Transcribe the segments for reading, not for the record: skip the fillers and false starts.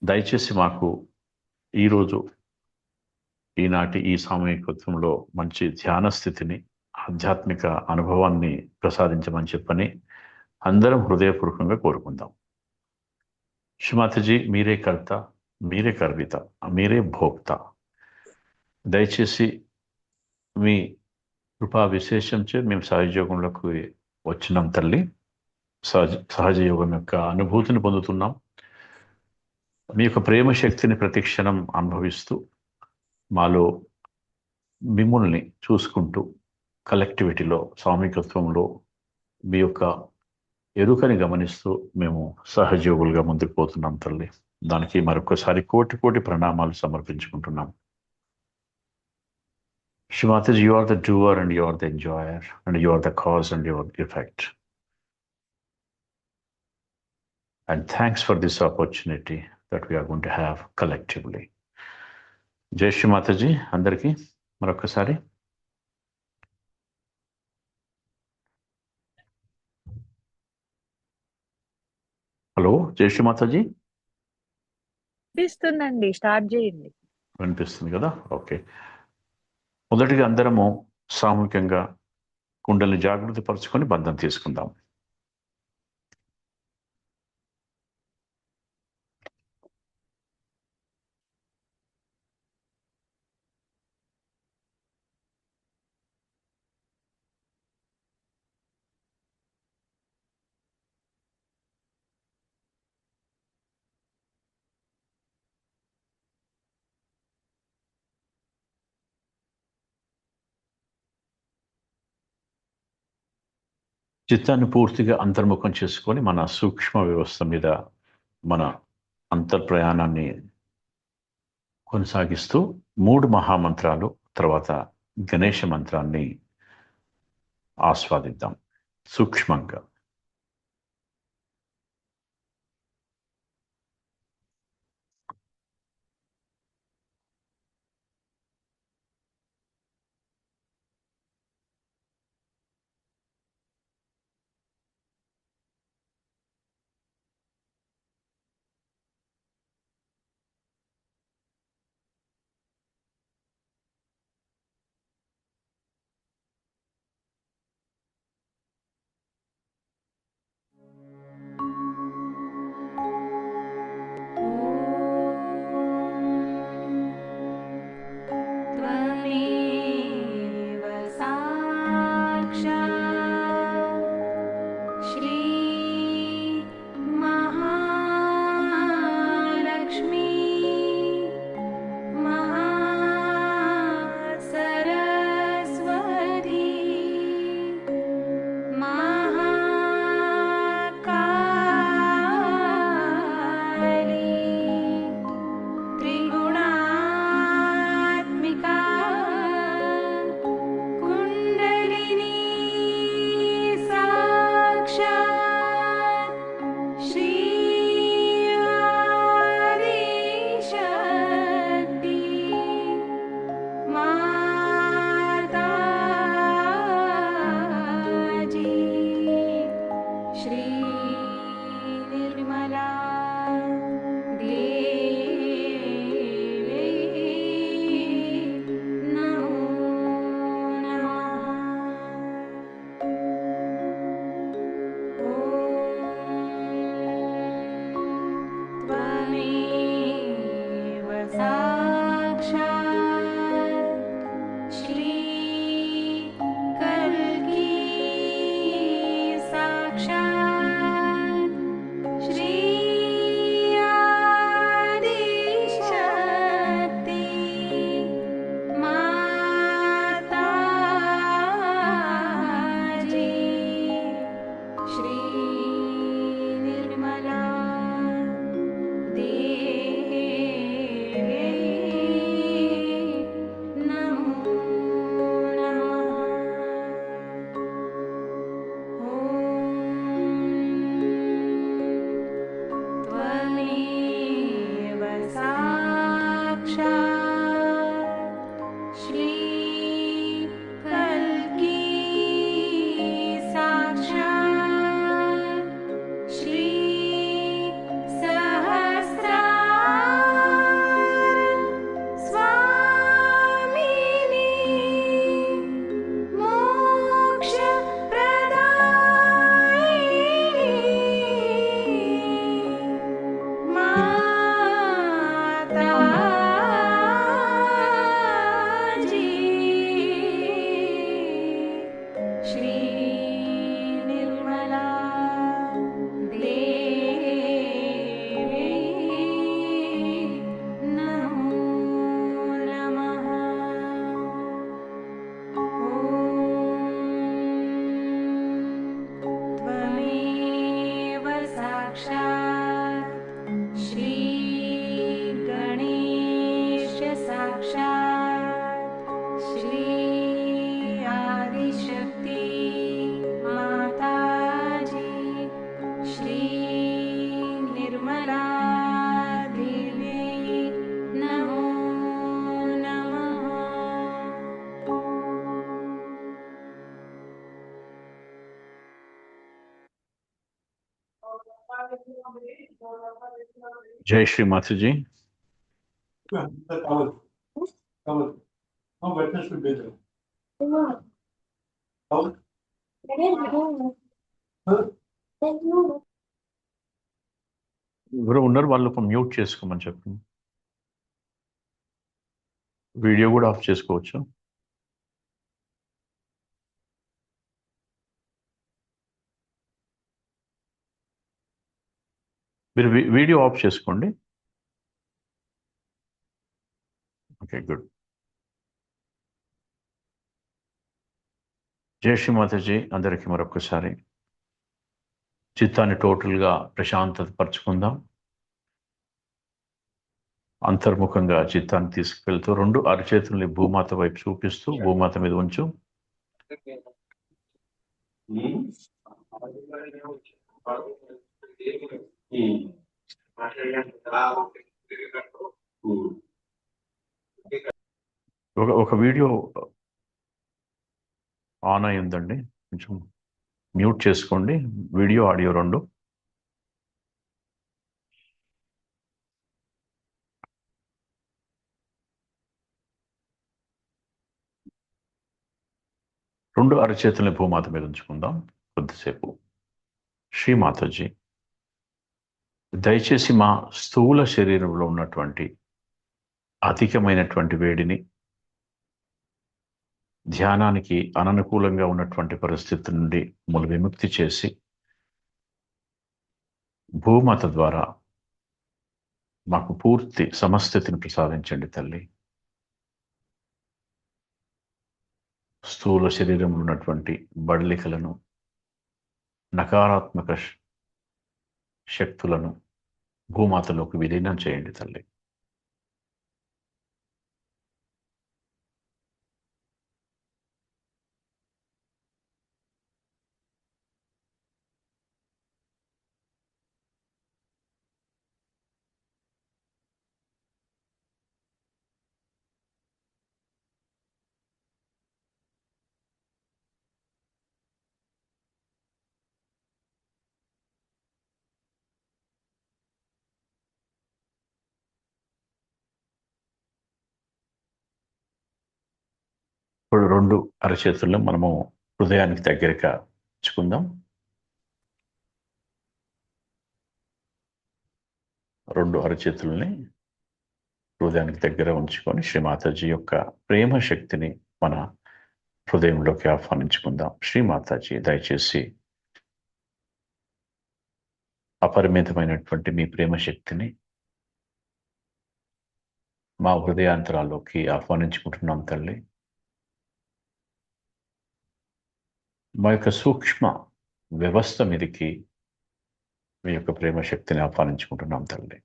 దయచేసి మాకు ఈరోజు ఈనాటి ఈ సామూహికత్వంలో మంచి ధ్యాన స్థితిని, ఆధ్యాత్మిక అనుభవాన్ని ప్రసాదించమని చెప్పని అందరం హృదయపూర్వకంగా కోరుకుందాం. శ్రీమాతజీ, మీరే కర్త, మీరే కర్విత, మీరే భోక్త. దయచేసి మీ కృపా విశేషంచే మేము సహజయోగంలోకి వచ్చినాం తల్లి. సహజ యోగం యొక్క అనుభూతిని పొందుతున్నాం. మీ యొక్క ప్రేమ శక్తిని ప్రతిక్షణం అనుభవిస్తూ మాలో మిమ్మల్ని చూసుకుంటూ కలెక్టివిటీలో, సామూహికత్వంలో మీ యొక్క ఎరుకని గమనిస్తూ మేము సహజయోగులుగా ముందుకు పోతున్నాం తల్లి. దానికి మరొకసారి కోటి కోటి ప్రణామాలు సమర్పించుకుంటున్నాం. Shrimataji, you are the doer and you are the enjoyer and you are the cause and you are the effect. And thanks for this opportunity that we are going to have collectively. Jai Shrimataji, andarki marokasari. Hello, జై శ్రీమాతాజీ. వినిపిస్తుందండి, start చేయండి. వినిపిస్తుంది కదా? Okay. మొదటిగా అందరము సామూహికంగా కుండల్ని జాగృతి పరుచుకొని బంధం తీసుకుందాం. చిత్తాన్ని పూర్తిగా అంతర్ముఖం చేసుకొని మన సూక్ష్మ వ్యవస్థ మీద మన అంతర్ప్రయాణాన్ని కొనసాగిస్తూ 3 మహామంత్రాలు తర్వాత గణేష మంత్రాన్ని ఆస్వాదిద్దాం సూక్ష్మంగా. श्री देव्यै नमो नमः। जय श्री माता जी। ఎవరు ఉన్నారు వాళ్ళకు మ్యూట్ చేసుకోమని చెప్పండి. వీడియో కూడా ఆఫ్ చేసుకోవచ్చు. మీరు వీడియో ఆఫ్ చేసుకోండి. Okay, good. జై శ్రీ మాతాజీ. అందరికీ మరొకసారి చిత్తాన్ని టోటల్గా ప్రశాంతత పరుచుకుందాం. అంతర్ముఖంగా చిత్తాన్ని తీసుకువెళ్తూ రెండు అరచేతుల్ని భూమాత వైపు చూపిస్తూ భూమాత మీద ఉంచు. ఒక వీడియో ఆన్ అయి ఉందండి, కొంచెం మ్యూట్ చేసుకోండి. వీడియో ఆడియో రెండు. రెండు అరచేతుల్ని భూమాత మీద ఉంచుకుందాం కొద్దిసేపు. శ్రీమాతాజీ, దయచేసి మా స్థూల శరీరంలో ఉన్నటువంటి అధికమైనటువంటి వేడిని, ధ్యానానికి అననుకూలంగా ఉన్నటువంటి పరిస్థితి నుండి మమ్మల్ని విముక్తి చేసి భూమాత ద్వారా మాకు పూర్తి సమస్థితిని ప్రసాదించండి తల్లి. స్థూల శరీరంలో ఉన్నటువంటి బడలికలను, నకారాత్మక శక్తులను భూమాతలోకి విలీనం చేయండి తల్లి. ఇప్పుడు రెండు అరచేతుల్లో మనము హృదయానికి దగ్గరగా ఉంచుకుందాం. రెండు అరచేతుల్ని హృదయానికి దగ్గర ఉంచుకొని శ్రీమాతాజీ యొక్క ప్రేమ శక్తిని మన హృదయంలోకి ఆహ్వానించుకుందాం. శ్రీమాతాజీ, దయచేసి అపరిమితమైనటువంటి మీ ప్రేమ శక్తిని మా హృదయాంతరాల్లోకి ఆహ్వానించుకుంటున్నాం తల్లి. మా యొక్క సూక్ష్మ వ్యవస్థ మీదకి మీ యొక్క ప్రేమ శక్తిని ఆహ్వానించుకుంటున్నాం తల్లి.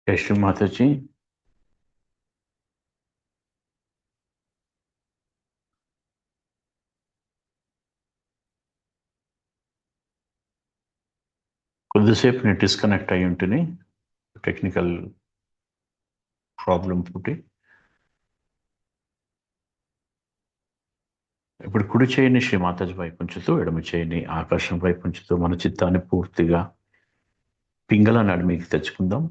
यशु माता जी కొద్దిసేపు నేను డిస్కనెక్ట్ అయి ఉంటుంది టెక్నికల్ ప్రాబ్లం తోటి. ఇప్పుడు కుడి చేయిని శ్రీ మాతాజీ వైపు ఉంచుతూ ఎడమ చేయిని ఆకాశం వైపు ఉంచుతూ మన చిత్తాన్ని పూర్తిగా పింగళ నడిమికి తెచ్చుకుందాం.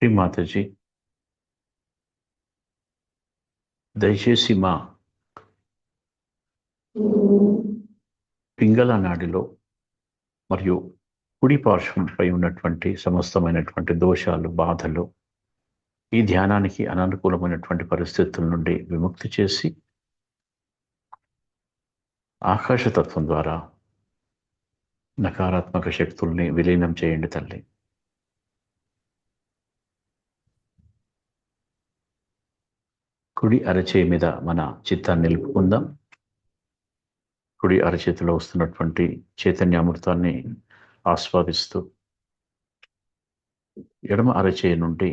శ్రీ మాతాజీ దయచేసి మా పింగళ నాడిలో మరియు కుడి పార్శ్వంపై ఉన్నటువంటి సమస్తమైనటువంటి దోషాలు, బాధలు, ఈ ధ్యానానికి అననుకూలమైనటువంటి పరిస్థితుల నుండి విముక్తి చేసి ఆకాశతత్వం ద్వారా నకారాత్మక శక్తుల్ని విలీనం చేయండి తల్లి. కుడి అరచేయి మీద మన చిత్తాన్ని నిలుపుకుందాం. కుడి అరచేతిలో వస్తున్నటువంటి చైతన్యామృతాన్ని ఆస్వాదిస్తూ ఎడమ అరచేయి నుండి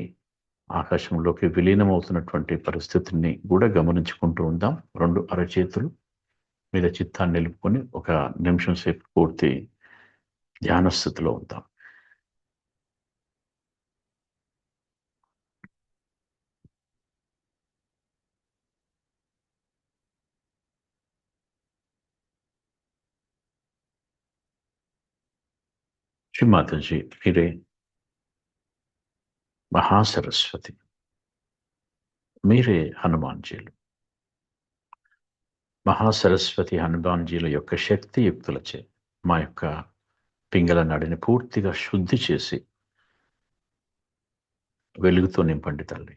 ఆకాశంలోకి విలీనమవుతున్నటువంటి పరిస్థితిని కూడా గమనించుకుంటూ ఉందాం. రెండు అరచేతులు మీద చిత్తాన్ని నిలుపుకొని ఒక నిమిషం సేపు పూర్తి ధ్యాన స్థితిలో ఉందాం. శ్రీ మాతాజీ మీరే మహాసరస్వతి, మీరే హనుమాన్జీలు. మహాసరస్వతి హనుమాన్జీల యొక్క శక్తియుక్తులచే మా యొక్క పింగళ నాడిని పూర్తిగా శుద్ధి చేసి వెలుగుతో నింపండి తల్లి.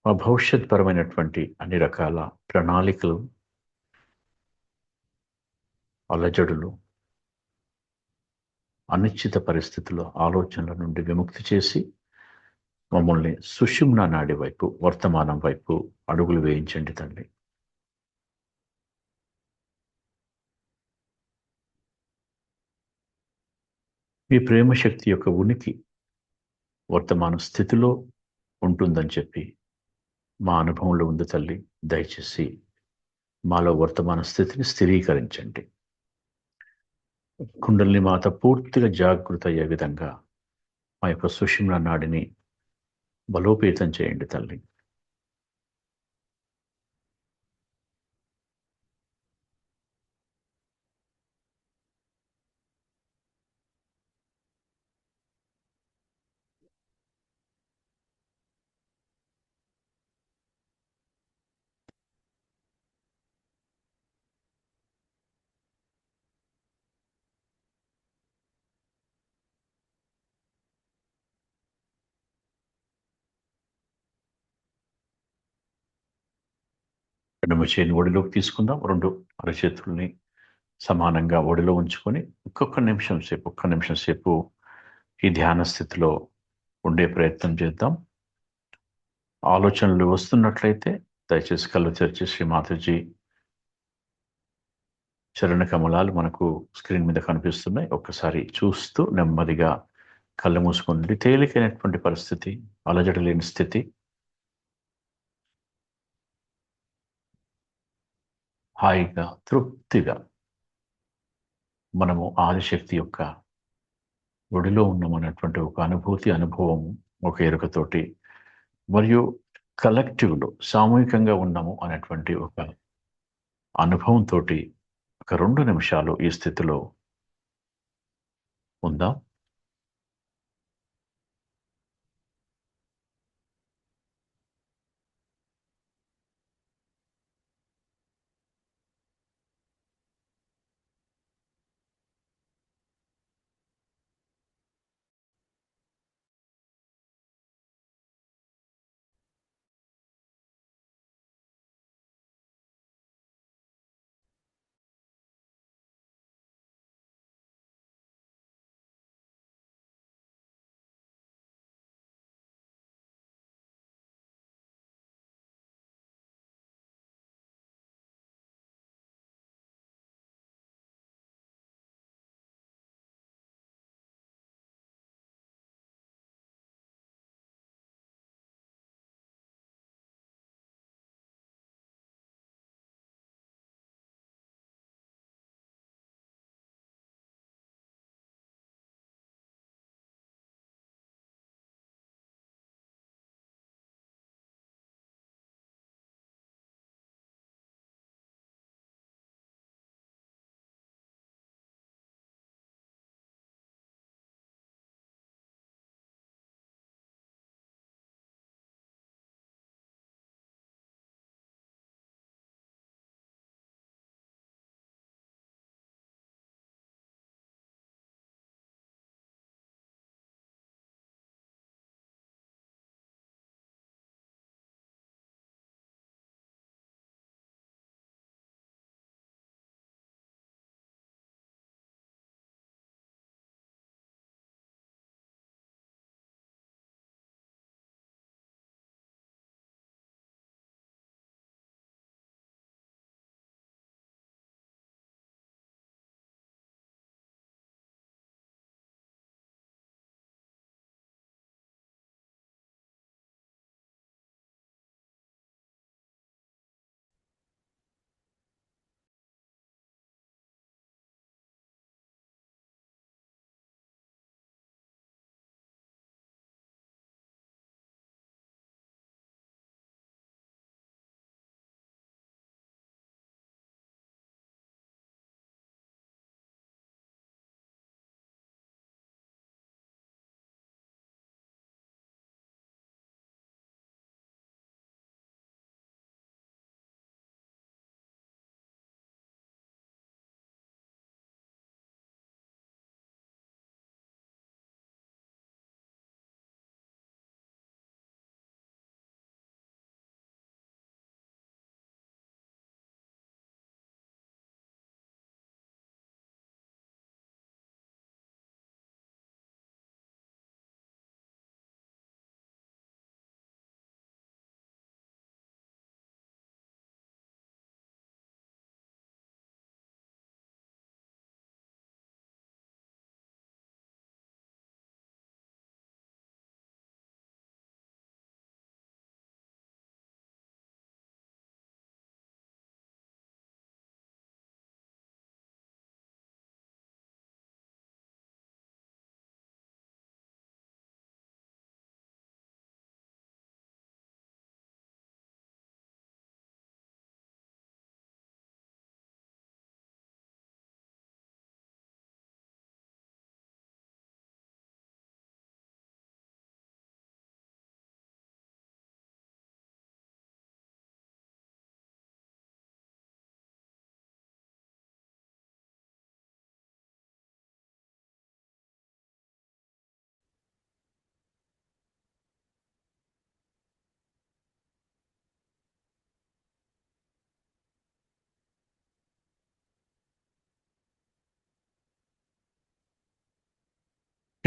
మా భవిష్యత్ పరమైనటువంటి అన్ని రకాల ప్రణాళికలు, అలజడులు, అనిశ్చిత పరిస్థితుల ఆలోచనల నుండి విముక్తి చేసి మమ్మల్ని సుషుమ్న నాడి వైపు, వర్తమానం వైపు అడుగులు వేయించండి తండ్రి. మీ ప్రేమ శక్తి యొక్క ఉనికి వర్తమాన స్థితిలో ఉంటుందని చెప్పి మా అనుభవంలో ఉంది తల్లి. దయచేసి మాలో వర్తమాన స్థితిని స్థిరీకరించండి. కుండలిని మాత పూర్తిగా జాగృత అయ్యే విధంగా మా యొక్క సుషుమ్న నాడిని బలోపేతం చేయండి తల్లి. ఎడమ చేయిని ఒడిలోకి తీసుకుందాం. రెండు అరచేతుల్ని సమానంగా ఒడిలో ఉంచుకొని ఒక్క నిమిషం సేపు ఈ ధ్యాన స్థితిలో ఉండే ప్రయత్నం చేద్దాం. ఆలోచనలు వస్తున్నట్లయితే దయచేసి కళ్ళు తెరిచి శ్రీ మాతాజీ చరణ కమలాలు మనకు స్క్రీన్ మీద కనిపిస్తున్నాయి. ఒక్కసారి చూస్తూ నెమ్మదిగా కళ్ళు మూసుకుంది. తేలికైనటువంటి పరిస్థితి, అలజడి లేని స్థితి, హాయిగా తృప్తిగా మనము ఆదిశక్తి యొక్క ఒడిలో ఉన్నామన్నటువంటి ఒక అనుభవం, ఒక ఎరుకతోటి, మరియు కలెక్టివ్లో సామూహికంగా ఉన్నాము అనేటువంటి ఒక అనుభవంతో ఒక 2 నిమిషాలు ఈ స్థితిలో ఉందాం.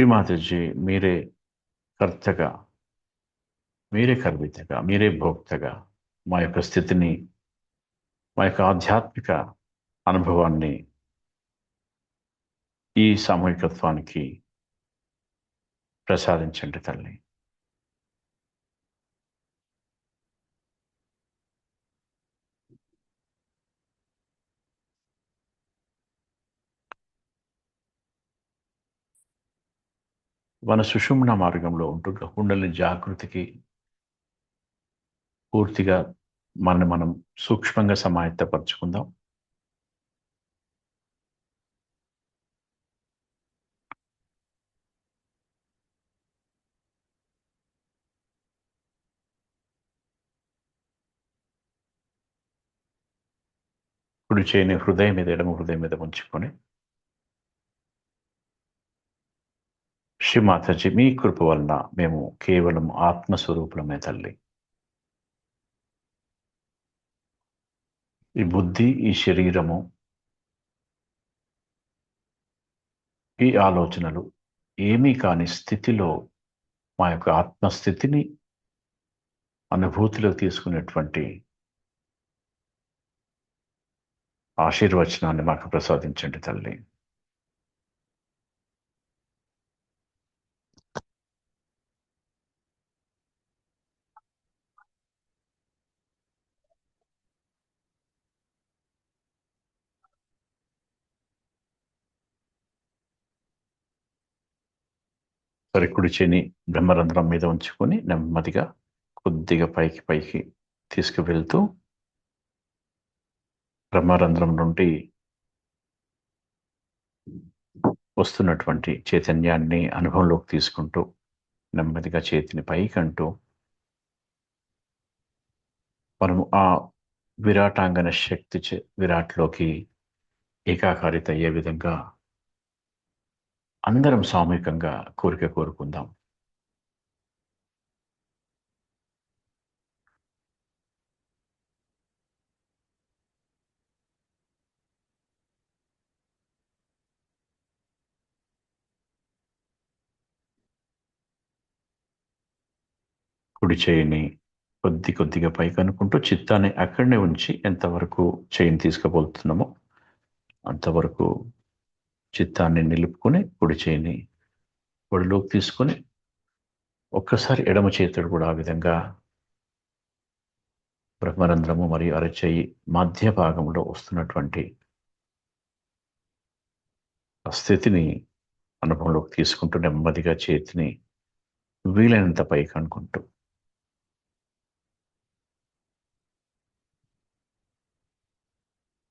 శ్రీమాతాజీ మీరే కర్తగా, మీరే కర్వితగా, మీరే భోక్తగా మా యొక్క స్థితిని, మా యొక్క ఆధ్యాత్మిక అనుభవాన్ని ఈ సామూహికత్వానికి ప్రసాదించండి తల్లి. మన సుషుమ్న మార్గంలో ఉంటూ కుండలిని జాగృతికి పూర్తిగా మనం సూక్ష్మంగా సమాయత్తపరుచుకుందాం. కుడి చేయని హృదయం మీద, ఎడమ హృదయం మీద ఉంచుకొని, శ్రీమాతాజీ మీ కృప వలన మేము కేవలం ఆత్మస్వరూపులమే తల్లి. ఈ బుద్ధి, ఈ శరీరము, ఈ ఆలోచనలు ఏమీ కాని స్థితిలో మా యొక్క ఆత్మస్థితిని అనుభూతిలో తీసుకునేటువంటి ఆశీర్వచనాన్ని మాకు ప్రసాదించండి తల్లి. సరే, కుడి చేని బ్రహ్మరంధ్రం మీద ఉంచుకొని నెమ్మదిగా కొద్దిగా పైకి పైకి తీసుకువెళ్తూ బ్రహ్మరంధ్రం నుండి వస్తున్నటువంటి చైతన్యాన్ని అనుభవంలోకి తీసుకుంటూ నెమ్మదిగా చేతిని పైకంటూ మనము ఆ విరాటాంగన శక్తి విరాట్లోకి ఏకాకారిత అయ్యే విధంగా అందరం సామూహికంగా కోరిక కోరుకుందాం. కుడి చేయిని కొద్దిగా పైకి అనుకుంటూ చిత్తాన్ని అక్కడనే ఉంచి ఎంతవరకు చేయిని తీసుకుపోతున్నామో అంతవరకు చిత్తాన్ని నిలుపుకొని కుడి చేయిని ఒడిలోకి తీసుకొని ఒక్కసారి ఎడమ చేతుడు కూడా ఆ విధంగా బ్రహ్మరంధ్రము మరియు అరచేయి మధ్య భాగంలో వస్తున్నటువంటి ఆ స్థితిని అనుభవంలోకి తీసుకుంటూ నెమ్మదిగా చేతిని వీలైనంత పైకి అనుకుంటూ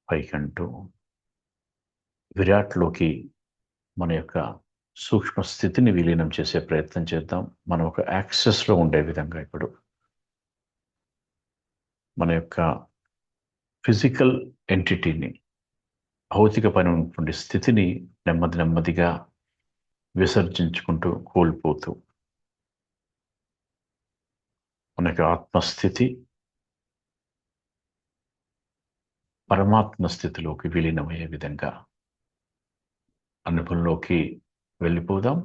పైకంటూ విరాట్లోకి మన యొక్క సూక్ష్మ స్థితిని విలీనం చేసే ప్రయత్నం చేద్దాం. మనం ఒక యాక్సెస్లో ఉండే విధంగా ఇప్పుడు మన యొక్క ఫిజికల్ ఎంటిటీని, భౌతికపరమైనటువంటి స్థితిని నెమ్మదిగా విసర్జించుకుంటూ కోల్పోతూ మన యొక్క ఆత్మస్థితి పరమాత్మ స్థితిలోకి విలీనమయ్యే విధంగా అనుభవంలోకి వెళ్ళిపోదాం.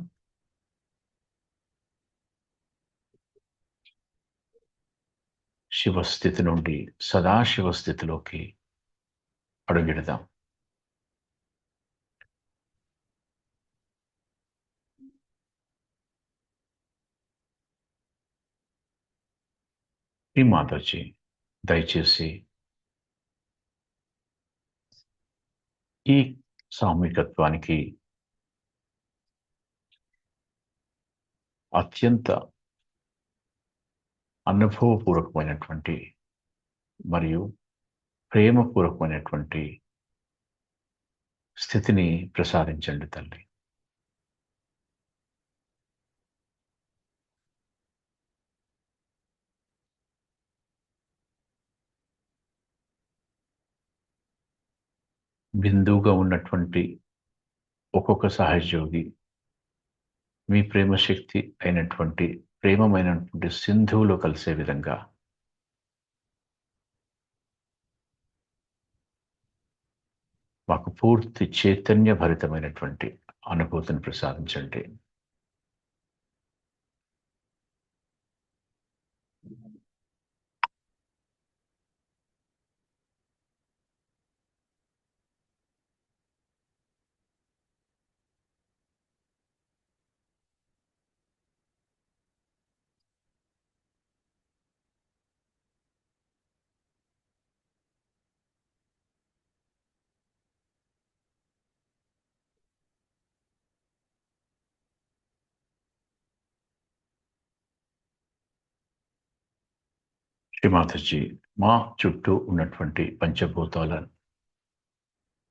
శివస్థితి నుండి సదాశివ స్థితిలోకి అడుగిడదాం. ఈ మాతాజీ దయచేసి ఈ సామూహికత్వానికి అత్యంత అనుభవపూర్వకమైనటువంటి మరియు ప్రేమపూర్వకమైనటువంటి స్థితిని ప్రసాదించండి తల్లి. బిందువుగా ఉన్నటువంటి ఒక్కొక్క సహజయోగి మీ ప్రేమశక్తి అయినటువంటి ప్రేమమైనటువంటి సింధువులో కలిసే విధంగా మాకు పూర్తి చైతన్య భరితమైనటువంటి అనుభూతిని ప్రసాదించండి. శ్రీమాతజీ, మా చుట్టూ ఉన్నటువంటి పంచభూతాల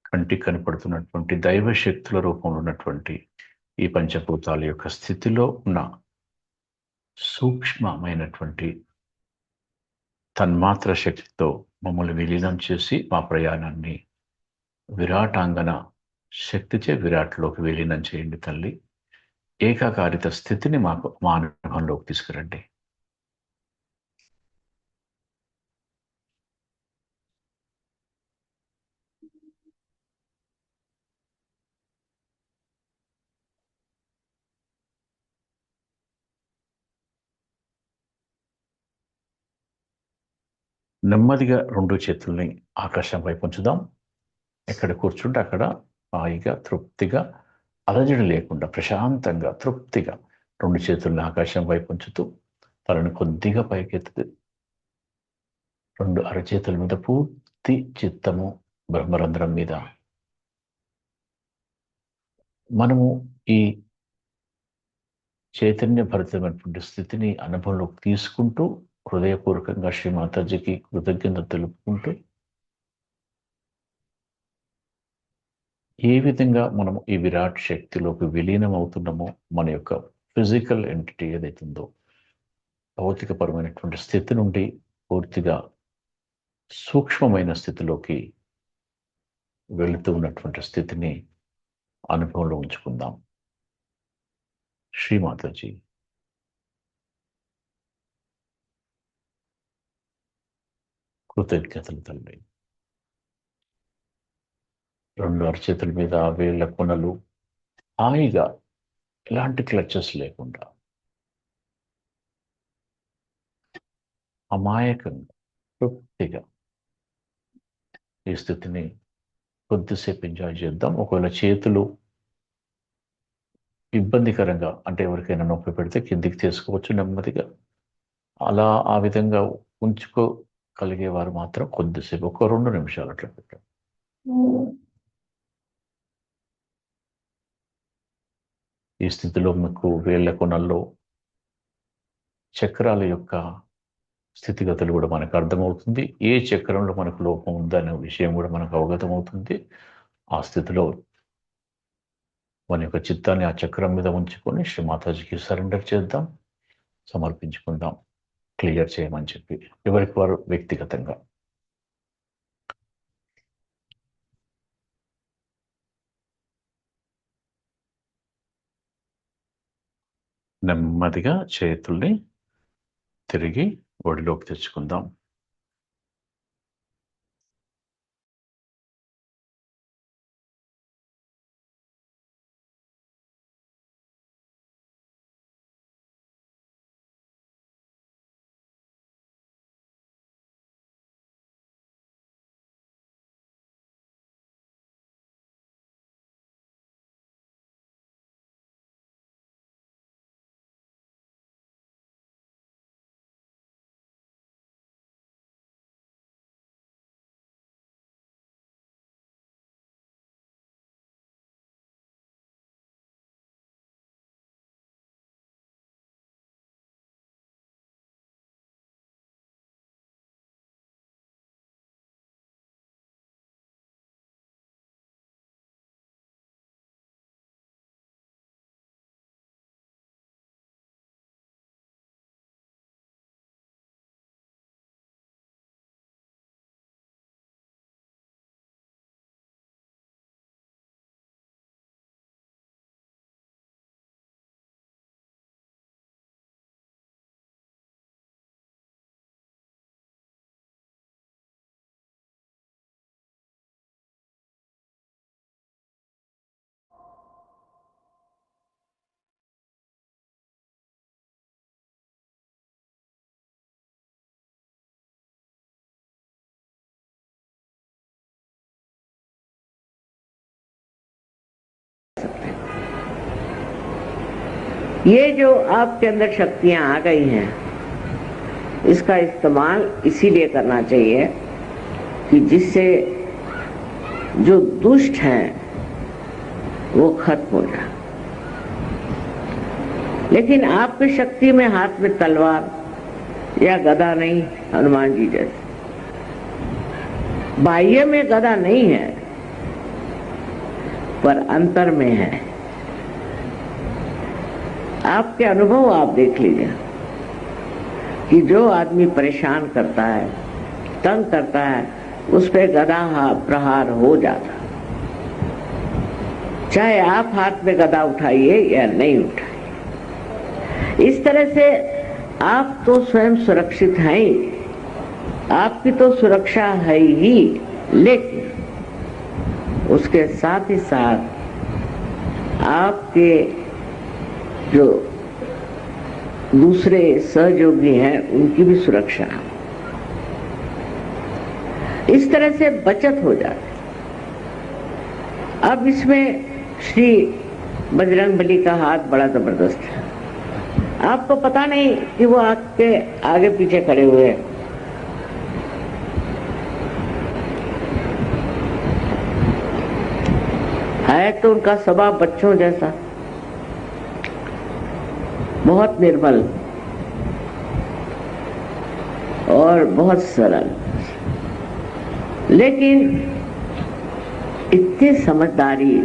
కంటికి కనపడుతున్నటువంటి దైవ శక్తుల రూపంలో ఉన్నటువంటి ఈ పంచభూతాల యొక్క స్థితిలో ఉన్న సూక్ష్మమైనటువంటి తన్మాత్ర శక్తితో మమ్మల్ని విలీనం చేసి మా ప్రయాణాన్ని విరాటాంగన శక్తిచే విరాట్లోకి విలీనం చేయండి తల్లి. ఏకాకారిత స్థితిని మాకు మా అనుభవంలోకి తీసుకురండి. నెమ్మదిగా రెండు చేతుల్ని ఆకాశం వైపు ఉంచుదాం. ఎక్కడ కూర్చుంటే అక్కడ హాయిగా తృప్తిగా అలజడి లేకుండా ప్రశాంతంగా తృప్తిగా రెండు చేతుల్ని ఆకాశం వైపు ఉంచుతూ తలను కొద్దిగా పైకెత్తుతూ రెండు అరచేతుల మీద పూర్తి చిత్తము బ్రహ్మరంధ్రం మీద మనము ఈ చైతన్య భరితమైనటువంటి స్థితిని అనుభవంలోకి తీసుకుంటూ హృదయపూర్వకంగా శ్రీమాతాజీకి కృతజ్ఞత తెలుపుకుంటూ ఏ విధంగా మనం ఈ విరాట్ శక్తిలోకి విలీనం అవుతున్నామో మన యొక్క ఫిజికల్ ఎంటిటీ ఏదైతుందో భౌతికపరమైనటువంటి స్థితి నుండి పూర్తిగా సూక్ష్మమైన స్థితిలోకి వెళుతూ ఉన్నటువంటి స్థితిని అనుభవంలో ఉంచుకుందాం. శ్రీమాతాజీ, కృతజ్ఞతలు తల్లి. రెండు అరచేతుల మీద వేళ్ళ కొనలు హాయిగా ఎలాంటి క్లచెస్ లేకుండా అమాయకంగా తృప్తిగా ఈ స్థితిని కొద్దిసేపు ఎంజాయ్ చేద్దాం. ఒకవేళ చేతులు ఇబ్బందికరంగా అంటే ఎవరికైనా నొప్పి పెడితే కిందికి తీసుకోవచ్చు నెమ్మదిగా. అలా ఆ విధంగా ఉంచుకోగలిగేవారు మాత్రం కొద్దిసేపు ఒక 2 నిమిషాలు అట్లా పెట్టండి. ఈ స్థితిలో మీకు వేళ్ల కొనల్లో చక్రాల యొక్క స్థితిగతులు కూడా మనకు అర్థమవుతుంది. ఏ చక్రంలో మనకు లోపం ఉందనే విషయం కూడా మనకు అవగతమవుతుంది. ఆ స్థితిలో మన యొక్క చిత్తాన్ని ఆ చక్రం మీద ఉంచుకొని శ్రీమాతాజీకి సరెండర్ చేద్దాం, సమర్పించుకుందాం, క్లియర్ చేయమని చెప్పి ఎవరికి వారు వ్యక్తిగతంగా. నెమ్మదిగా చేతుల్ని తిరిగి ఒడిలోకి తెచ్చుకుందాం. ये जो आपके अंदर शक्तियां आ गई हैं, इसका इस्तेमाल इसीलिए करना चाहिए कि जिससे जो दुष्ट हैं वो खत्म हो जाए। लेकिन आपकी शक्ति में हाथ में तलवार या गदा नहीं हनुमान जी जैसे। बाह्य में गदा नहीं है, पर अंतर में है। आपके अनुभव आप देख लीजिए कि जो आदमी परेशान करता है, तंग करता है, उस पे गदा प्रहार हो जाता, चाहे आप हाथ में गदा उठाइए या नहीं उठाइए। इस तरह से आप तो स्वयं सुरक्षित हैं ही, आपकी तो सुरक्षा है ही, लेकिन उसके साथ ही साथ आपके जो दूसरे सहयोगी हैं उनकी भी सुरक्षा, इस तरह से बचत हो जाती। अब इसमें श्री बजरंगबली का हाथ बड़ा जबरदस्त है। आपको पता नहीं कि वो आपके आगे पीछे खड़े हुए हैं। है तो उनका स्वभाव बच्चों जैसा, बहुत निर्मल और बहुत सरल, लेकिन इतनी समझदारी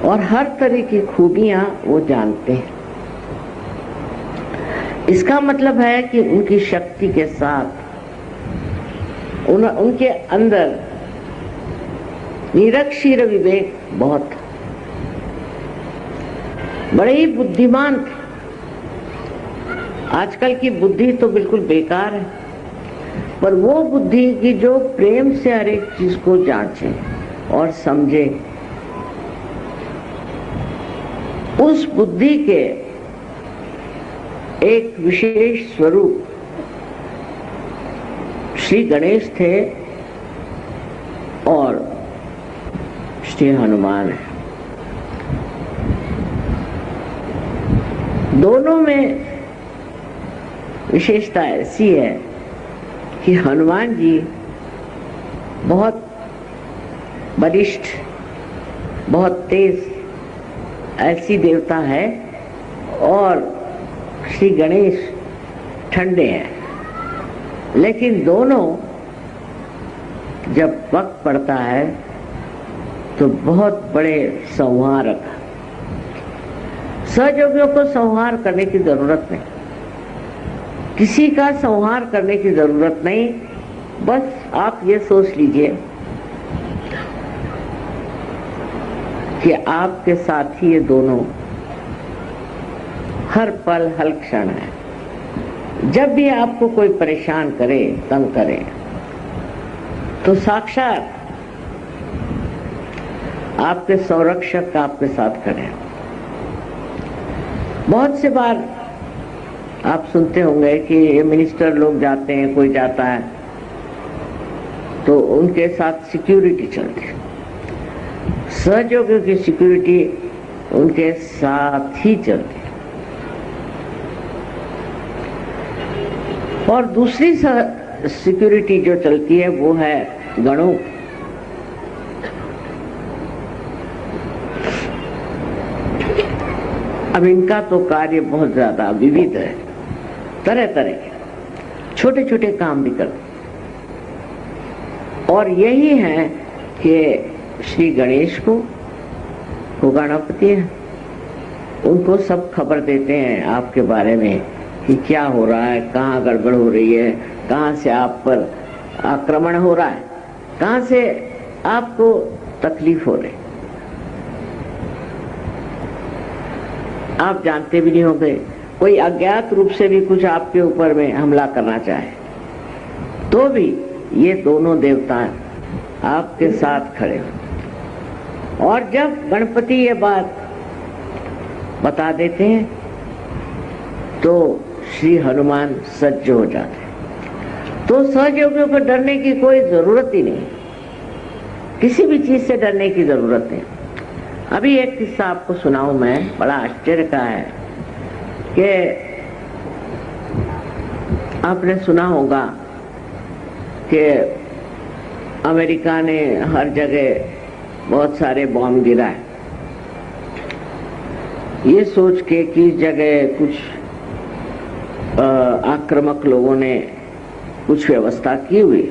और हर तरह की खूबियां वो जानते हैं। इसका मतलब है कि उनकी शक्ति के साथ उनके अंदर निरक्षीर विवेक बहुत था, बड़े ही बुद्धिमान थे। आजकल की बुद्धि तो बिल्कुल बेकार है, पर वो बुद्धि की जो प्रेम से हर एक चीज को जांचे और समझे, उस बुद्धि के एक विशेष स्वरूप श्री गणेश थे और श्री हनुमान है। दोनों में विशेषता ऐसी है कि हनुमान जी बहुत बलिष्ठ, बहुत तेज ऐसी देवता है, और श्री गणेश ठंडे हैं। लेकिन दोनों जब वक्त पड़ता है तो बहुत बड़े संहारक। सहयोगियों को संहार करने की जरूरत नहीं, किसी का संहार करने की जरूरत नहीं। बस आप ये सोच लीजिए कि आपके साथ ही ये दोनों हर पल हर क्षण है। जब भी आपको कोई परेशान करे, तंग करे, तो साक्षात आपके संरक्षक आपके साथ खड़े हैं। बहुत से बार आप सुनते होंगे कि ये मिनिस्टर लोग जाते हैं, कोई जाता है तो उनके साथ सिक्योरिटी चलती है। सहयोगियों की सिक्योरिटी उनके साथ ही चलती है। और दूसरी सिक्योरिटी जो चलती है वो है गणों। अब इनका तो कार्य बहुत ज्यादा विविध है, तरह तरह के छोटे छोटे काम भी करते, और यही है कि श्री गणेश को वो गणपति है, उनको सब खबर देते हैं आपके बारे में कि क्या हो रहा है, कहाँ गड़बड़ हो रही है, कहाँ से आप पर आक्रमण हो रहा है, कहाँ से आपको तकलीफ हो रही। आप जानते भी नहीं होंगे, कोई अज्ञात रूप से भी कुछ आपके ऊपर में हमला करना चाहे तो भी ये दोनों देवता आपके साथ खड़े हो। और जब गणपति ये बात बता देते हैं तो श्री हनुमान सज्ज हो जाते हैं। तो सहयोगियों को डरने की कोई जरूरत ही नहीं, किसी भी चीज से डरने की जरूरत नहीं। अभी एक किस्सा आपको सुनाऊं मैं, बड़ा आश्चर्य का है कि आपने सुना होगा कि अमेरिका ने हर जगह बहुत सारे बॉम्ब गिराए, ये सोच के कि इस जगह कुछ आक्रामक लोगों ने कुछ व्यवस्था की हुई।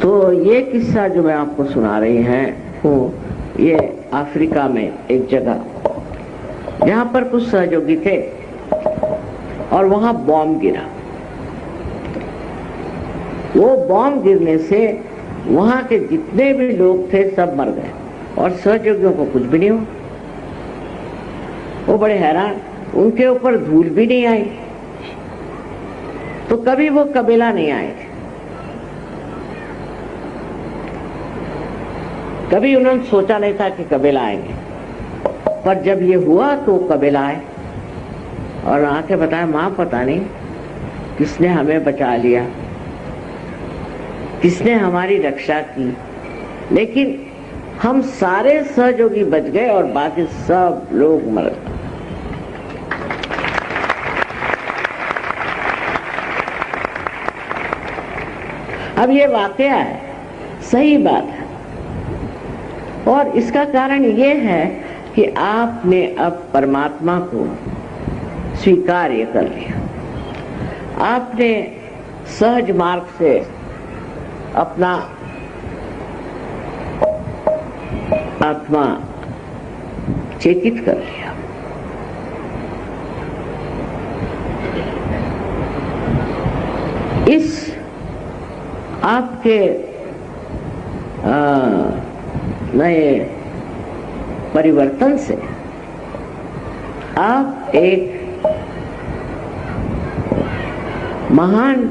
तो ये किस्सा जो मैं आपको सुना रही हूँ, ये अफ्रीका में एक जगह, जहाँ पर कुछ सहयोगी थे और वहाँ बॉम्ब गिरा। वो बॉम्ब गिरने से वहाँ के जितने भी लोग थे सब मर गए और सहयोगियों को कुछ भी नहीं हुआ। वो बड़े हैरान, उनके ऊपर धूल भी नहीं आई। तो कभी वो कबीला नहीं आए थे, कभी उन्होंने सोचा नहीं था कि कबीला आएंगे, पर जब ये हुआ तो कबीला आए और आके बताया, माँ पता नहीं किसने हमें बचा लिया, किसने हमारी रक्षा की, लेकिन हम सारे सहयोगी बच गए और बाकी सब लोग मर गए। अब ये वाकया है, सही बात है, और इसका कारण ये है कि आपने अब परमात्मा को स्वीकार्य कर लिया। आपने सहज मार्ग से अपना आत्मा चेतित कर लिया। इस आपके नए परिवर्तन से आप एक महान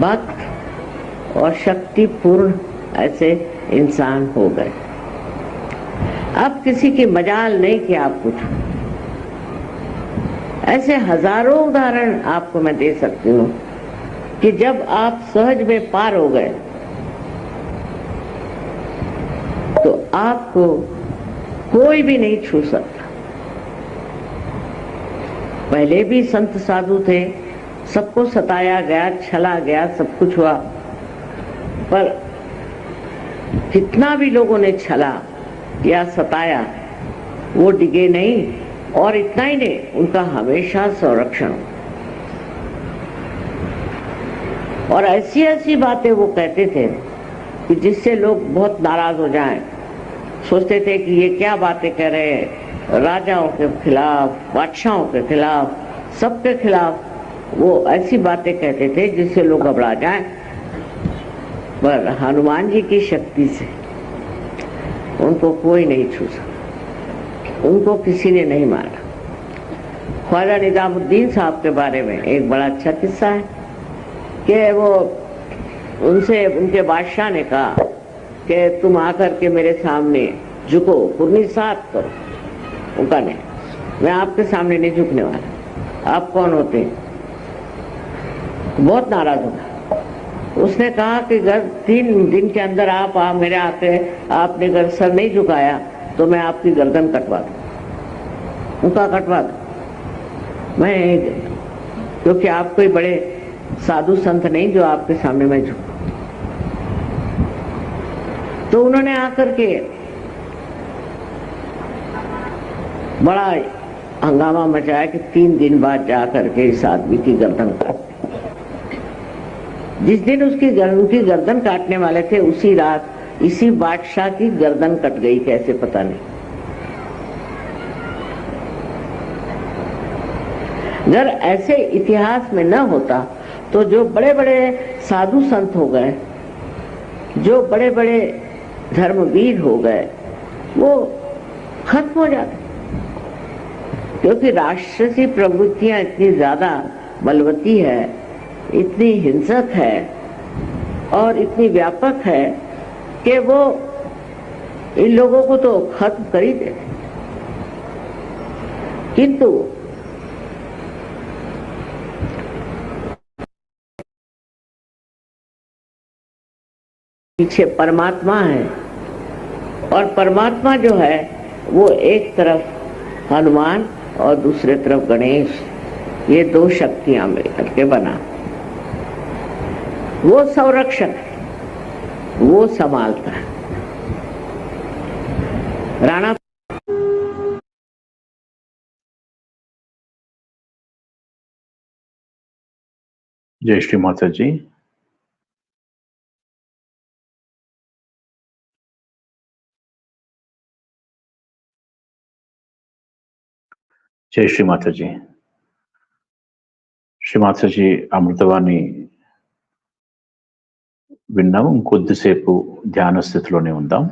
भक्त और शक्तिपूर्ण ऐसे इंसान हो गए। अब किसी की मजाल नहीं कि आप कुछ, ऐसे हजारों उदाहरण आपको मैं दे सकती हूँ कि जब आप सहज में पार हो गए तो आपको कोई भी नहीं छू सकता। पहले भी संत साधु थे, सबको सताया गया, छला गया, सब कुछ हुआ, पर कितना भी लोगों ने छला या सताया, वो डिगे नहीं, और इतना ही नहीं, उनका हमेशा संरक्षण। और ऐसी ऐसी बातें वो कहते थे कि जिससे लोग बहुत नाराज हो जाएं, सोचते थे कि ये क्या बातें कह रहे हैं, राजाओं के खिलाफ, बादशाहों के खिलाफ, सबके खिलाफ वो ऐसी बातें कहते थे जिससे लोग घबरा जाएं। पर हनुमान जी की शक्ति से उनको कोई नहीं छू सका, उनको किसी ने नहीं मारा। ख्वाजा निजामुद्दीन साहब के बारे में एक बड़ा अच्छा किस्सा है कि वो उनसे, उनके बादशाह ने कहा कि तुम आकर के मेरे सामने झुको, कुर्नी साथ करो। उनका नहीं, मैं आपके सामने नहीं झुकने वाला, आप कौन होते हैं? बहुत नाराज हुआ। उसने कहा कि अगर 3 दिन के अंदर आप मेरे आके आपने अगर सर नहीं झुकाया तो मैं आपकी गर्दन कटवा दूं। उनका कटवा दूं मैं, क्योंकि आप कोई बड़े साधु संत नहीं जो आपके सामने मैं झुकूं। तो उन्होंने आकर के बड़ा हंगामा मचाया कि 3 दिन बाद जाकर के इस आदमी की गर्दन काट। जिस दिन उनकी गर्दन काटने वाले थे, उसी रात इसी बादशाह की गर्दन कट गई, कैसे पता नहीं। अगर ऐसे इतिहास में न होता तो जो बड़े बड़े साधु संत हो गए, जो बड़े बड़े धर्मवीर हो गए, वो खत्म हो जाते, क्योंकि राष्ट्र की प्रवृत्तियां इतनी ज्यादा बलवती है, इतनी हिंसक है और इतनी व्यापक है कि वो इन लोगों को तो खत्म कर ही देते। किंतु पीछे परमात्मा है, और परमात्मा जो है वो एक तरफ हनुमान और दूसरे तरफ गणेश, ये 2 शक्तियां मिलकर के बना। वो संरक्षक है, वो संभालता है। राणा जय श्री माता जी। జై శ్రీ మాతాజీ. శ్రీ మాతాజీ అమృతవాణి విన్నాం. కొద్దిసేపు ధ్యాన స్థితిలోనే ఉందాం.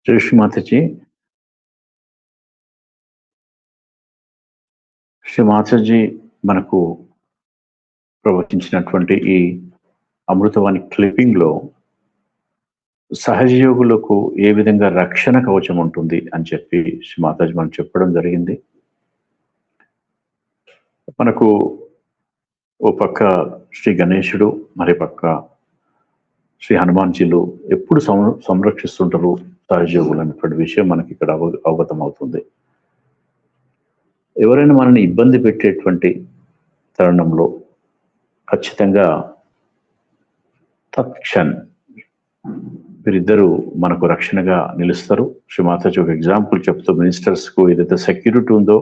జై శ్రీ మాతాజీ. శ్రీ మాతాజీ మనకు ప్రవచించినటువంటి ఈ అమృతవాణి క్లిప్పింగ్ లో సహజ యోగులకు ఏ విధంగా రక్షణ కవచం ఉంటుంది అని చెప్పి శ్రీ మాతాజీ మనం చెప్పడం జరిగింది. మనకు ఓ పక్క శ్రీ గణేశుడు, మరి పక్క శ్రీ హనుమాన్జీలు ఎప్పుడు సంరక్షిస్తుంటారు సహజ యోగులు అనేటువంటి విషయం మనకి ఇక్కడ అవగతం అవుతుంది. ఎవరైనా మనల్ని ఇబ్బంది పెట్టేటువంటి తరుణంలో ఖచ్చితంగా తత్క్షణ్ వీరిద్దరూ మనకు రక్షణగా నిలుస్తారు. శ్రీ మాతాజీ ఒక ఎగ్జాంపుల్ చెప్తూ, మినిస్టర్స్ కు ఏదైతే సెక్యూరిటీ ఉందో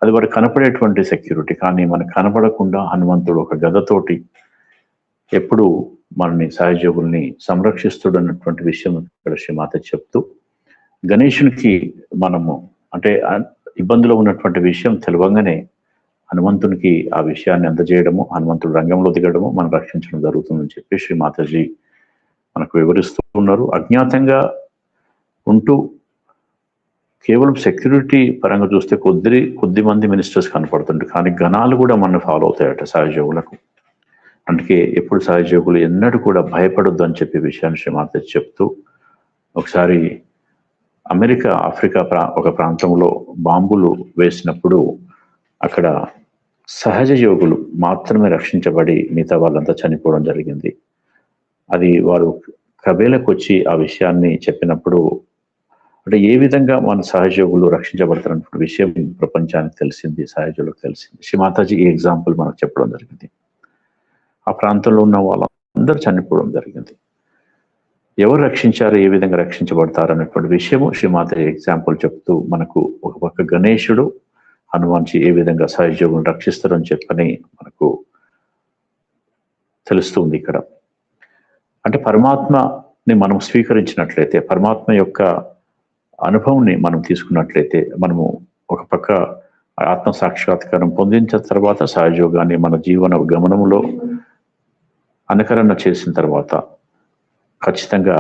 అది వారికి కనపడేటువంటి సెక్యూరిటీ, కానీ మనకు కనపడకుండా హనుమంతుడు ఒక గదతోటి ఎప్పుడు మనని సహజయోగుల్ని సంరక్షిస్తుడు అన్నటువంటి విషయం ఇక్కడ శ్రీ మాతాజీ చెప్తూ, గణేశునికి మనము అంటే ఇబ్బందులో ఉన్నటువంటి విషయం తెలియంగానే హనుమంతునికి ఆ విషయాన్ని అందజేయడము, హనుమంతుడు రంగంలో దిగడము, మనం రక్షించడం జరుగుతుందని చెప్పి శ్రీ మాతాజీ మనకు వివరిస్తూ ఉన్నారు. అజ్ఞాతంగా ఉంటూ కేవలం సెక్యూరిటీ పరంగా చూస్తే కొద్ది మంది మినిస్టర్స్ కనపడుతుంటారు, కానీ గణాలు కూడా మనం ఫాలో అవుతాయట సహజయోగులకు. అందుకే ఎప్పుడు సహజయోగులు ఎన్నడూ కూడా భయపడొద్దు అని చెప్పే విషయాన్ని శ్రీ మాతాజీ చెప్తూ, ఒకసారి అమెరికా ఆఫ్రికా ఒక ప్రాంతంలో బాంబులు వేసినప్పుడు అక్కడ సహజ యోగులు మాత్రమే రక్షించబడి మిగతా వాళ్ళంతా చనిపోవడం జరిగింది. అది వారు కబేలకు వచ్చి ఆ విషయాన్ని చెప్పినప్పుడు, అంటే ఏ విధంగా మన సహజయోగులు రక్షించబడతారన్న విషయం ప్రపంచానికి తెలిసింది, సహజయోగులకు తెలిసింది. శ్రీ మాతాజీ ఈ ఎగ్జాంపుల్ మనకు చెప్పడం జరిగింది. ఆ ప్రాంతంలో ఉన్న వాళ్ళందరూ చనిపోవడం జరిగింది. ఎవరు రక్షించారు, ఏ విధంగా రక్షించబడతారు అన్నటువంటి విషయము శ్రీ మాతాజీ ఎగ్జాంపుల్ చెప్తూ మనకు ఒక పక్క గణేశుడు, హనుమాన్జీ ఏ విధంగా సహజయోగులను రక్షిస్తారని చెప్పని మనకు తెలుస్తుంది. ఇక్కడ అంటే పరమాత్మని మనం స్వీకరించినట్లయితే, పరమాత్మ యొక్క అనుభవాన్ని మనం తీసుకున్నట్లయితే, మనము ఒక పక్క ఆత్మ సాక్షాత్కారం పొందించిన తర్వాత సహజయోగాన్ని మన జీవన గమనంలో అనుకరణ చేసిన తర్వాత ఖచ్చితంగా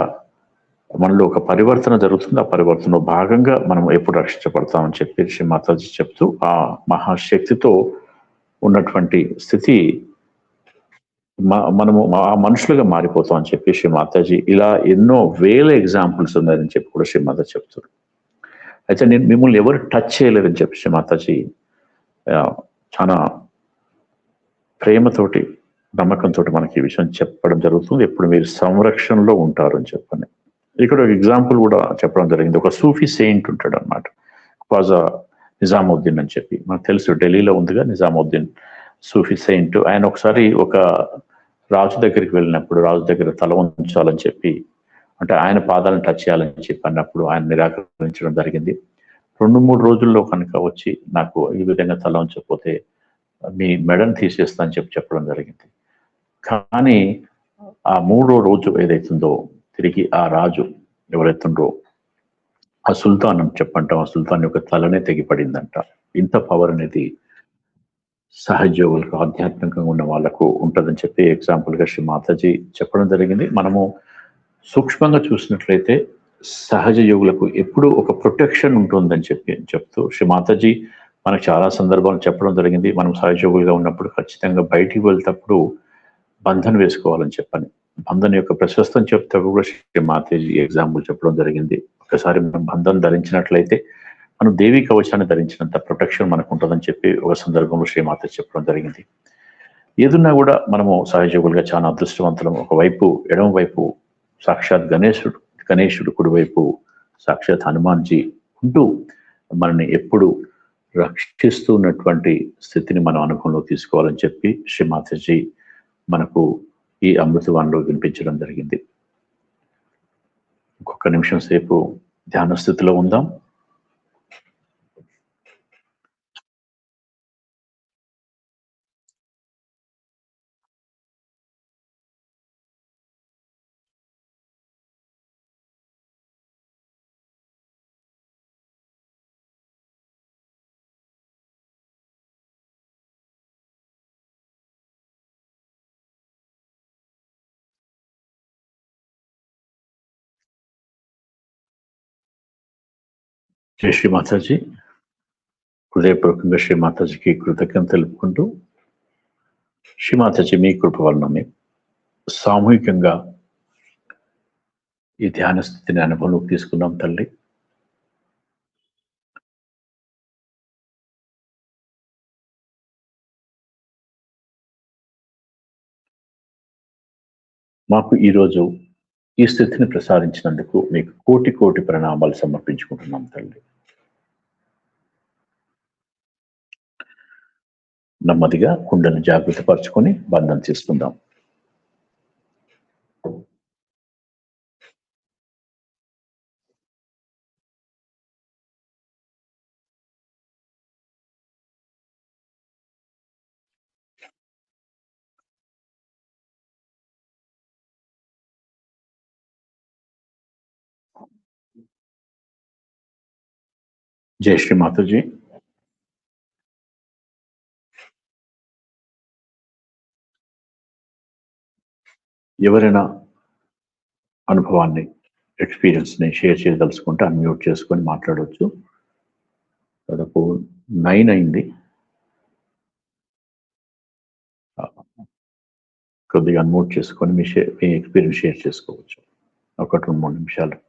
మనలో ఒక పరివర్తన జరుగుతుంది. ఆ పరివర్తనలో భాగంగా మనం ఎప్పుడు రక్షించబడతామని చెప్పి శ్రీ మాతాజీ చెప్తూ, ఆ మహాశక్తితో ఉన్నటువంటి స్థితి మనము ఆ మనుషులుగా మారిపోతాం అని చెప్పి శ్రీ మాతాజీ ఇలా ఎన్నో వేల ఎగ్జాంపుల్స్ ఉన్నాయని చెప్పి కూడా శ్రీ మాతాజీ చెప్తారు. అయితే నేను మిమ్మల్ని ఎవరు టచ్ చేయలేరని చెప్పి శ్రీ మాతాజీ చాలా ప్రేమతోటి, నమ్మకంతో మనకి ఈ విషయం చెప్పడం జరుగుతుంది. ఎప్పుడు మీరు సంరక్షణలో ఉంటారు అని చెప్పని. ఇక్కడ ఒక ఎగ్జాంపుల్ కూడా చెప్పడం జరిగింది. ఒక సూఫీ సెయింట్ ఉంటాడు అనమాట, ఖవాజా నిజాముద్దీన్ అని చెప్పి. మనకు తెలుసు ఢిల్లీలో ఉందిగా నిజాముద్దీన్ సూఫీ సెయింట్. ఆయన ఒకసారి ఒక రాజు దగ్గరికి వెళ్ళినప్పుడు, రాజు దగ్గర తల ఉంచాలని చెప్పి, అంటే ఆయన పాదాలను టచ్ చేయాలని చెప్పి అన్నప్పుడు ఆయన నిరాకరించడం జరిగింది. 2-3 రోజుల్లో కనుక వచ్చి నాకు ఈ విధంగా తల ఉంచకపోతే మీ మెడను తీసేస్తా అని చెప్పడం జరిగింది. కానీ ఆ 3వ రోజు ఏదైతుందో తిరిగి ఆ రాజు ఎవరైతుండో ఆ సుల్తాన్ అని చెప్పంటాం, ఆ సుల్తాన్ యొక్క తలనే తెగిపడిందంట. ఇంత పవర్ అనేది సహజీవులకు ఆధ్యాత్మికంగా ఉన్న వాళ్ళకు ఉంటుందని చెప్పి ఎగ్జాంపుల్గా శ్రీ మాతాజీ చెప్పడం జరిగింది. మనము సూక్ష్మంగా చూసినట్లయితే సహజ యోగులకు ఎప్పుడూ ఒక ప్రొటెక్షన్ ఉంటుందని చెప్తూ శ్రీ మాతాజీ మనకు చాలా సందర్భాలు చెప్పడం జరిగింది. మనం సహజ యోగులుగా ఉన్నప్పుడు ఖచ్చితంగా బయటికి వెళ్తేప్పుడు బంధన వేసుకోవాలని చెప్పని, బంధన యొక్క ప్రశస్తం చెప్తే కూడా శ్రీ మాతాజీ ఎగ్జాంపుల్ చెప్పడం జరిగింది. ఒకసారి మనం బంధం ధరించినట్లయితే మనం దేవీ కవచాన్ని ధరించినంత ప్రొటెక్షన్ మనకు ఉంటుందని చెప్పి ఒక సందర్భంలో శ్రీమాత చెప్పడం జరిగింది. ఏదున్నా కూడా మనము సహజీవులుగా చాలా అదృష్టవంతులం. ఒకవైపు ఎడమ వైపు సాక్షాత్ గణేశుడు కుడివైపు సాక్షాత్ హనుమాన్జీ ఉంటూ మనని ఎప్పుడు రక్షిస్తున్నటువంటి స్థితిని మనం అనుభవంలో తీసుకోవాలని చెప్పి శ్రీమాతజీ మనకు ఈ అమృతవాణిలో వినిపించడం జరిగింది. ఇంకొక నిమిషం సేపు ధ్యాన స్థితిలో ఉందాం. జై శ్రీ మాతాజీ. హృదయపూర్వకంగా శ్రీ మాతాజీకి కృతజ్ఞత తెలుపుకుంటూ, శ్రీ మాతాజీ మీ కృప వలన సామూహికంగా ఈ ధ్యాన స్థితిని అనుభవంలోకి తీసుకున్నాం తల్లి. మాకు ఈరోజు ఈ స్థితిని ప్రసాదించినందుకు మీకు కోటి కోటి ప్రణామాలు సమర్పించుకుంటున్నాం తల్లి. నెమ్మదిగా కుండను జాగ్రత్త పరుచుకొని బంధం తీసుకుందాం. జై శ్రీ మాతాజీ. ఎవరైనా అనుభవాన్ని, ఎక్స్పీరియన్స్ని షేర్ చేయదలుచుకుంటే అన్మ్యూట్ చేసుకొని మాట్లాడవచ్చు. దాదాపు 9 అయింది. కొద్దిగా అన్మ్యూట్ చేసుకొని మీ ఎక్స్పీరియన్స్ షేర్ చేసుకోవచ్చు. 1-3 నిమిషాలు.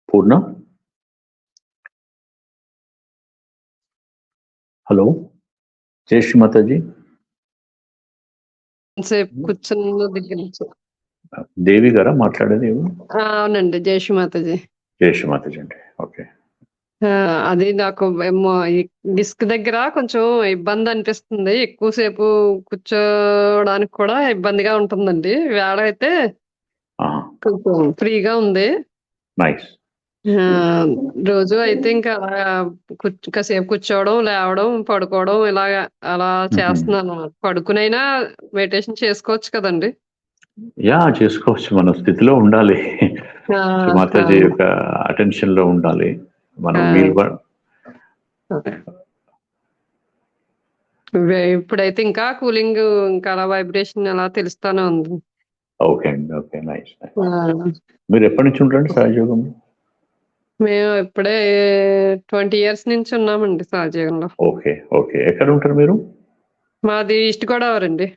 పూర్ణ, హలో. జై శ్రీ మాతాజీ. కూర్చున్న దగ్గర నుంచి దేవి గారా మాట్లాడేది? అవునండి. జై శ్రీ మాతాజీ. జై శ్రీ మాతాజీ అండి. ఓకే. అది నాకు డిస్క్ దగ్గర కొంచెం ఇబ్బంది అనిపిస్తుంది. ఎక్కువసేపు కూర్చోవడానికి కూడా ఇబ్బందిగా ఉంటుందండి. వేళ అయితే కొంచెం ఫ్రీగా ఉంది. నైస్. రోజు అయితే ఇంకా కాసేపు కూర్చోవడం, లేవడం, పడుకోవడం అలా చేస్తున్నాను. పడుకునైనా మెడిటేషన్ చేసుకోవచ్చు కదండి? యా, చేసుకోవచ్చు. మన స్థితిలో ఉండాలి. మాతాజీ యొక్క అటెన్షన్ లో ఉండాలి మనం. ఇప్పుడైతే ఇంకా కూలింగ్, ఇంకా అలా వైబ్రేషన్ అలా తెలుస్తానే ఉంది. ఓకే అండి. Okay, nice. మీరు ఎప్పటి నుంచి ఉంటారండి సహజయోగం? మేము ఇప్పుడే 20 years నుంచి ఉన్నామండి సహజయోగంలో. Okay okay. ఎక్కడ ఉంటారు మీరు? మాది ఈస్ట్ గోదావరి అండి.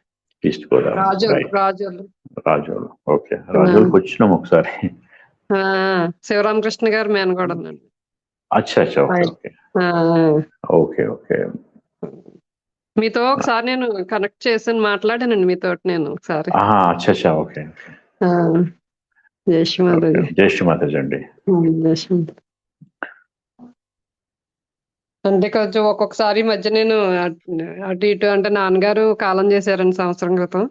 ఈస్ట్ గోదావరి. రాజోలు. ఓకే. రాజోలుకి వచ్చినాం ఒకసారి. శివరామకృష్ణ గారు మేనగోడ. అచ్చా అచ్చా. Okay okay okay. మీతో ఒకసారి నేను కనెక్ట్ చేసి మాట్లాడానండి మీతో నేను ఒకసారి. అచ్చా. ఓకే. జై శ్రీ మాతాజీ. జై శ్రీ మాతాజీ అండి. అంటే కొంచెం ఒక్కొక్కసారి మధ్య నేను అటు ఇటు, అంటే నాన్నగారు కాలం చేశారండి సంవత్సరం క్రితం.